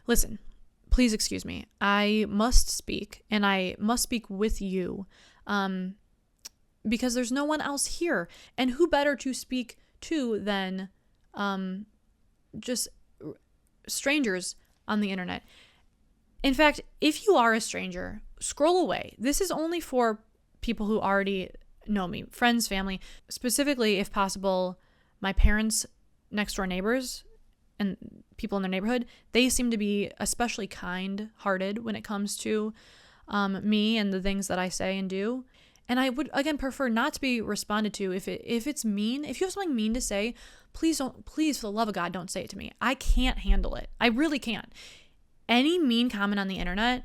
Listen, please excuse me. I must speak, and I must speak with you, because there's no one else here. And who better to speak to than just strangers on the internet? In fact, if you are a stranger, scroll away. This is only for people who already know me, friends, family, specifically, if possible, my parents' next door neighbors and people in their neighborhood. They seem to be especially kind-hearted when it comes to me and the things that I say and do. And I would, again, prefer not to be responded to if it's mean. If you have something mean to say, please, for the love of God, don't say it to me. I can't handle it. I really can't. Any mean comment on the internet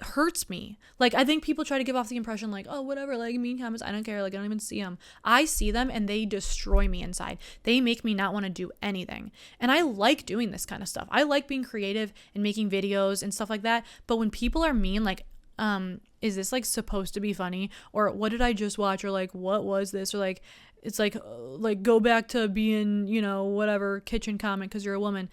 hurts me. Like, I think people try to give off the impression like, oh, whatever, like, mean comments, I don't care, like, I don't even see them. I see them and they destroy me inside. They make me not want to do anything. And I like doing this kind of stuff. I like being creative and making videos and stuff like that. But when people are mean, like, is this like supposed to be funny? Or what did I just watch? Or like, what was this? Or like, it's like go back to being, whatever, kitchen comment because you're a woman.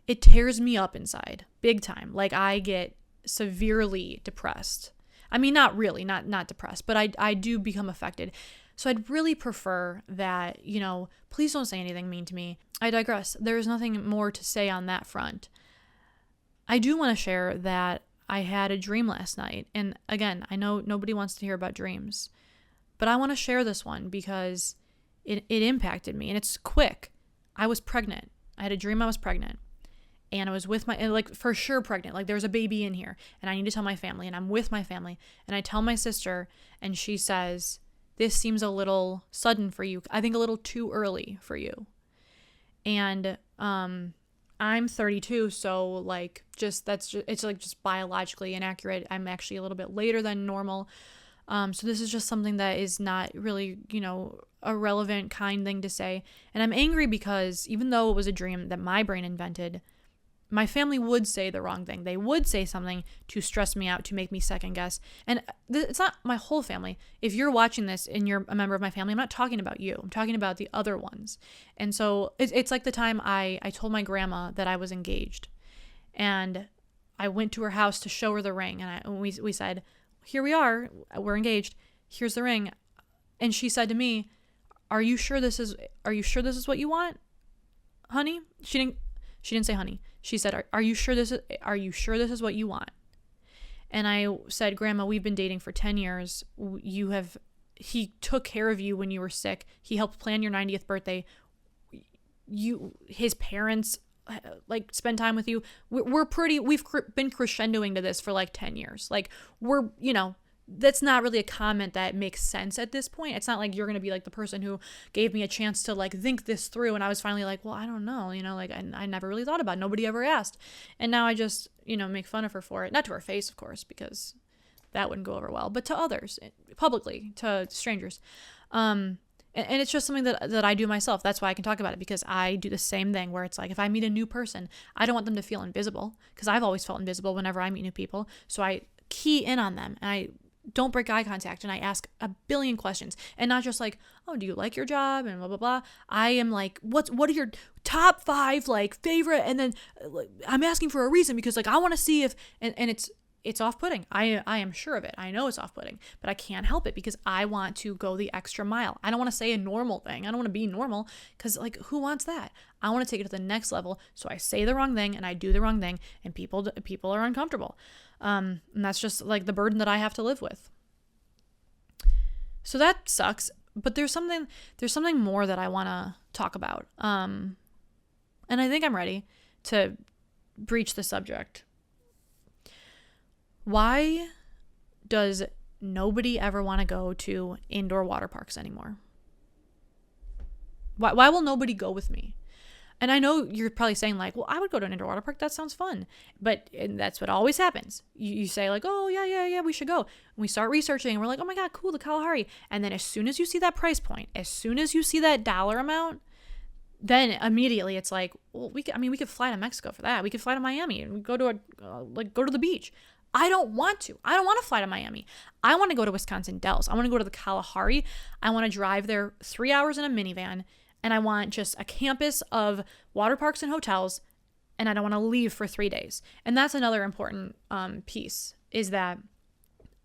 It tears me up inside big time. Like, I get severely depressed. I mean, not really, not depressed, but I do become affected. So I'd really prefer that, please don't say anything mean to me. I digress. There's nothing more to say on that front. I do want to share that I had a dream last night. And again, I know nobody wants to hear about dreams, but I want to share this one because it impacted me, and it's quick. I was pregnant. I had a dream I was pregnant. And I was with for sure pregnant. Like, there's a baby in here and I need to tell my family, and I'm with my family. And I tell my sister, and she says, this seems a little sudden for you. I think a little too early for you. And I'm 32. So like, it's like just biologically inaccurate. I'm actually a little bit later than normal. So this is just something that is not really, a relevant, kind thing to say. And I'm angry because even though it was a dream that my brain invented, my family would say the wrong thing. They would say something to stress me out, to make me second guess. And it's not my whole family. If you're watching this and you're a member of my family, I'm not talking about you. I'm talking about the other ones. And so it's like the time I told my grandma that I was engaged. And I went to her house to show her the ring. And we said, here we are. We're engaged. Here's the ring. And she said to me, are you sure this is what you want, honey? She didn't say honey. She said, are you sure this is what you want? And I said, Grandma, we've been dating for 10 years. He took care of you when you were sick. He helped plan your 90th birthday. His parents like spend time with you. We've been crescendoing to this for like 10 years. Like, that's not really a comment that makes sense at this point. It's not like you're going to be like the person who gave me a chance to like think this through. And I was finally like, well, I don't know, like I never really thought about it. Nobody ever asked. And now I just, make fun of her for it. Not to her face, of course, because that wouldn't go over well, but to others, publicly, to strangers. And it's just something that I do myself. That's why I can talk about it, because I do the same thing where it's like, if I meet a new person, I don't want them to feel invisible, because I've always felt invisible whenever I meet new people. So I key in on them, and I don't break eye contact, and I ask a billion questions, and not just like, oh, do you like your job and blah blah blah. I am like, what are your top 5 like favorite, and then I'm asking for a reason, because like I want to see if and it's off-putting. I am sure of it. I know it's off-putting, but I can't help it because I want to go the extra mile. I don't want to say a normal thing. I don't want to be normal, because like, who wants that? I want to take it to the next level. So I say the wrong thing and I do the wrong thing, and people are uncomfortable. And that's just like the burden that I have to live with. So that sucks. But there's something more that I want to talk about. And I think I'm ready to breach the subject. Why does nobody ever want to go to indoor water parks anymore? Why will nobody go with me? And I know you're probably saying like, well, I would go to an indoor water park. That sounds fun. And that's what always happens. You say like, oh, yeah, we should go. And we start researching and we're like, oh my God, cool, the Kalahari. And then as soon as you see that price point, as soon as you see that dollar amount, then immediately it's like, well, we could fly to Mexico for that. We could fly to Miami and go to the beach. I don't want to. I don't want to fly to Miami. I want to go to Wisconsin Dells. I want to go to the Kalahari. I want to drive there 3 hours in a minivan, and I want just a campus of water parks and hotels, and I don't want to leave for 3 days. And that's another important piece, is that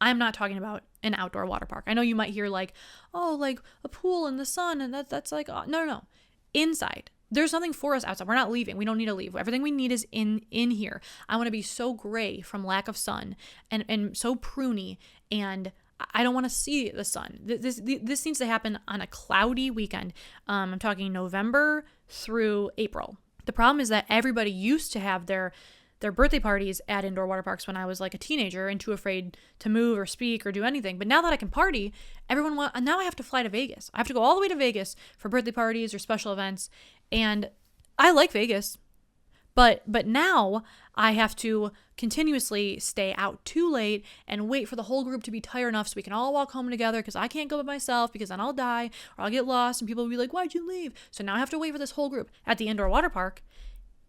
I'm not talking about an outdoor water park. I know you might hear like, oh, like a pool in the sun, and that's like, oh, no. Inside. There's nothing for us outside. We're not leaving. We don't need to leave. Everything we need is in here. I want to be so gray from lack of sun and so pruny, and I don't want to see the sun. This needs to happen on a cloudy weekend. I'm talking November through April. The problem is that everybody used to have their birthday parties at indoor water parks when I was like a teenager and too afraid to move or speak or do anything. But now that I can party, now I have to fly to Vegas. I have to go all the way to Vegas for birthday parties or special events. And I like Vegas, but now I have to continuously stay out too late and wait for the whole group to be tired enough so we can all walk home together, because I can't go by myself, because then I'll die or I'll get lost and people will be like, why'd you leave? So now I have to wait for this whole group at the indoor water park.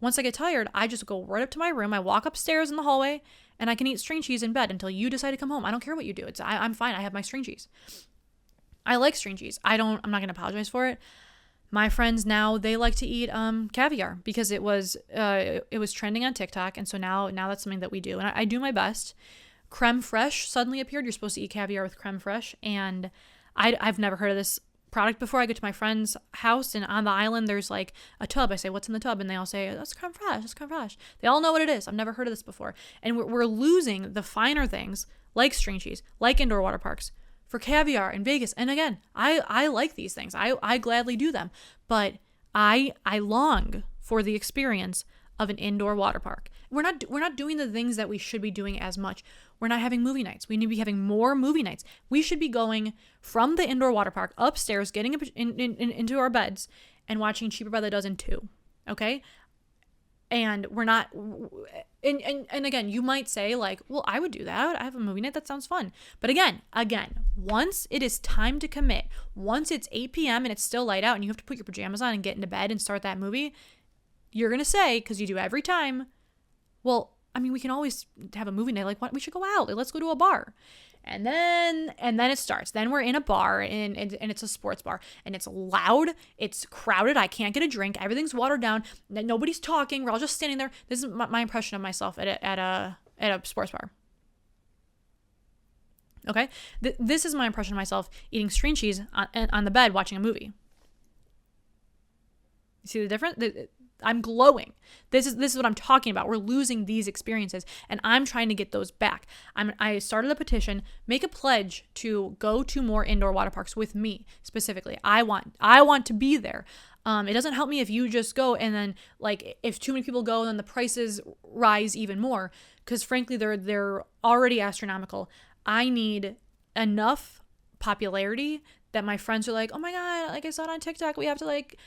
Once I get tired, I just go right up to my room. I walk upstairs in the hallway and I can eat string cheese in bed until you decide to come home. I don't care what you do. I'm fine. I have my string cheese. I like string cheese. I'm not going to apologize for it. My friends now, they like to eat caviar because it was trending on TikTok, and so now that's something that we do, and I do my best. Creme fraiche suddenly appeared. You're supposed to eat caviar with creme fraiche, and I've never heard of this product before. I go to my friend's house, and on the island there's like a tub. I say, what's in the tub? And they all say, that's creme fraiche, that's creme fraiche. They all know what it is. I've never heard of this before. And we're losing the finer things like string cheese, like indoor water parks, for caviar in Vegas. And again, I like these things. I gladly do them. But I long for the experience of an indoor water park. We're not doing the things that we should be doing as much. We're not having movie nights. We need to be having more movie nights. We should be going from the indoor water park upstairs, getting into our beds and watching Cheaper by the Dozen 2. Okay? And we're not, and again, you might say like, well, I would do that. I have a movie night. That sounds fun. But again, once it is time to commit, once it's 8 p.m. and it's still light out and you have to put your pajamas on and get into bed and start that movie, you're going to say, because you do every time, well, I mean, we can always have a movie night. Like, what? We should go out. Like, let's go to a bar. And then it starts. Then we're in a bar and it's a sports bar and it's loud. It's crowded. I can't get a drink. Everything's watered down. Nobody's talking. We're all just standing there. This is my impression of myself at a sports bar. Okay. This is my impression of myself eating string cheese on the bed watching a movie. You see the difference? I'm glowing. This is what I'm talking about. We're losing these experiences, and I'm trying to get those back. I started a petition, make a pledge to go to more indoor water parks with me specifically. I want to be there. It doesn't help me if you just go, and then like if too many people go, then the prices rise even more, because frankly they're already astronomical. I need enough popularity that my friends are like, oh my god, like I saw it on TikTok, we have to like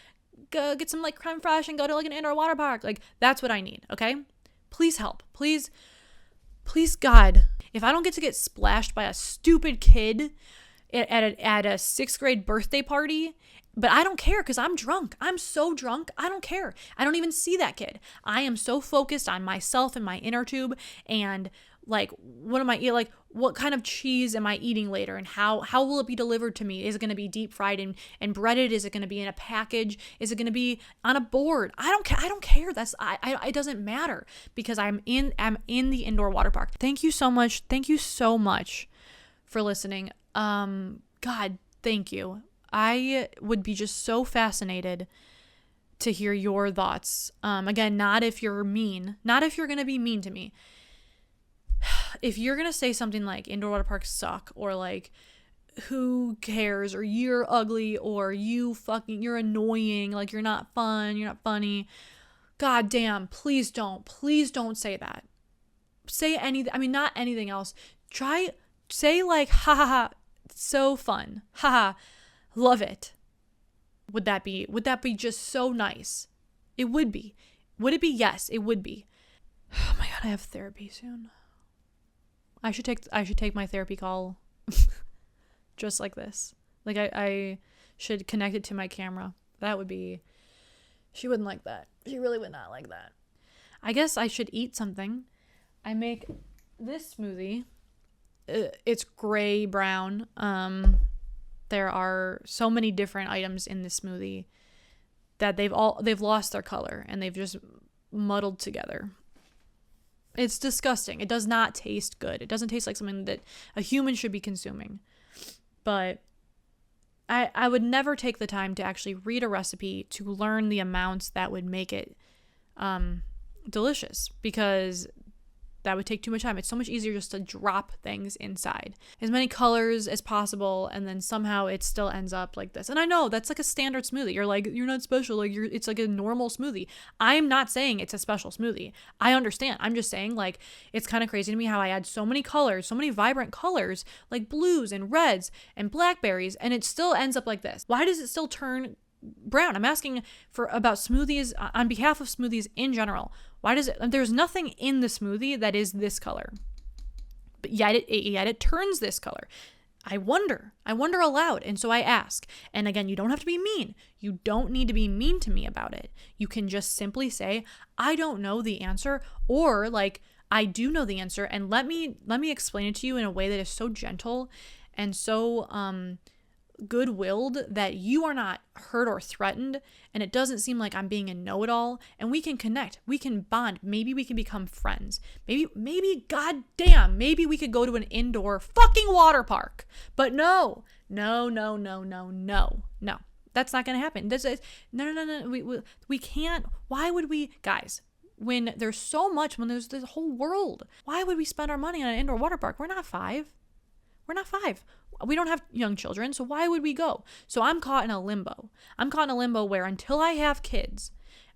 go get some like creme fraiche and go to like an indoor water park. Like, that's what I need. Okay, please help. Please God, if I don't get splashed by a stupid kid at a 6th grade birthday party, but I don't care because I'm drunk. I'm so drunk. I don't care. I don't even see that kid. I am so focused on myself and my inner tube and like, what am I eating? Like, what kind of cheese am I eating later? And how will it be delivered to me? Is it going to be deep fried and breaded? Is it going to be in a package? Is it going to be on a board? I don't care. It doesn't matter, because I'm in the indoor water park. Thank you so much. Thank you so much for listening. God, thank you. I would be just so fascinated to hear your thoughts. Again, not if you're mean, not if you're going to be mean to me. If you're going to say something like indoor water parks suck, or like, who cares, or you're ugly, or you're annoying, like you're not fun, you're not funny. God damn, please don't say that. Say anything. I mean, not anything else. Say like, ha ha ha, so fun. Ha ha, love it. Would that be just so nice? It would be. Would it be? Yes, it would be. Oh my God, I have therapy soon. I should take my therapy call just like this. Like I should connect it to my camera. That would be, she wouldn't like that. She really would not like that. I guess I should eat something. I make this smoothie. It's gray brown. There are so many different items in this smoothie that they've lost their color, and they've just muddled together. It's disgusting. It does not taste good. It doesn't taste like something that a human should be consuming. But I would never take the time to actually read a recipe to learn the amounts that would make it delicious, because that would take too much time. It's so much easier just to drop things inside as many colors as possible, and then somehow it still ends up like this. And I know that's like a standard smoothie. You're like, you're not special. Like, it's like a normal smoothie. I'm not saying it's a special smoothie. I understand. I'm just saying, like, it's kind of crazy to me how I add so many colors, so many vibrant colors, like blues and reds and blackberries, and it still ends up like this. Why does it still turn brown? I'm asking about smoothies on behalf of smoothies in general. Why does it? There's nothing in the smoothie that is this color, but yet it turns this color. I wonder aloud, and so I ask. And again, you don't have to be mean. You don't need to be mean to me about it. You can just simply say, I don't know the answer, or like, I do know the answer, and let me explain it to you in a way that is so gentle and so good-willed that you are not hurt or threatened, and it doesn't seem like I'm being a know-it-all, and we can connect, we can bond, maybe we can become friends, maybe goddamn, maybe we could go to an indoor fucking water park. But no, that's not gonna happen. This is no, we can't. Why would we, guys? When there's so much, when there's this whole world, why would we spend our money on an indoor water park? We're not five. We don't have young children, so why would we go? So I'm caught in a limbo. Where until I have kids,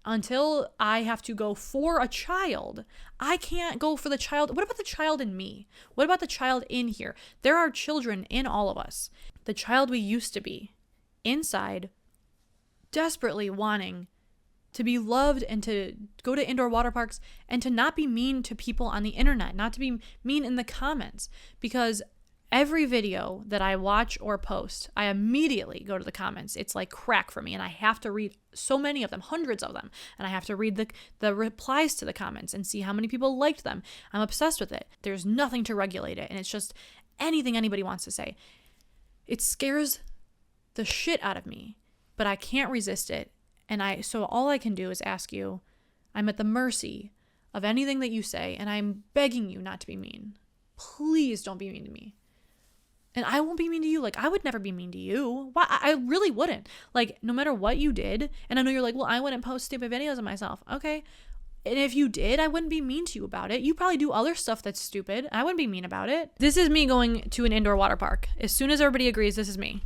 until I have to go for a child, I can't go for the child. What about the child in me? What about the child in here? There are children in all of us. The child we used to be, inside, desperately wanting to be loved and to go to indoor water parks and to not be mean to people on the internet, not to be mean in the comments, because every video that I watch or post, I immediately go to the comments. It's like crack for me, and I have to read so many of them, hundreds of them, and I have to read the replies to the comments and see how many people liked them. I'm obsessed with it. There's nothing to regulate it, and it's just anything anybody wants to say. It scares the shit out of me, but I can't resist it, and so all I can do is ask you. I'm at the mercy of anything that you say, and I'm begging you not to be mean. Please don't be mean to me. And I won't be mean to you. Like, I would never be mean to you. Why? I really wouldn't. Like, no matter what you did, and I know you're like, well, I wouldn't post stupid videos of myself. Okay. And if you did, I wouldn't be mean to you about it. You probably do other stuff that's stupid. I wouldn't be mean about it. This is me going to an indoor water park. As soon as everybody agrees, this is me.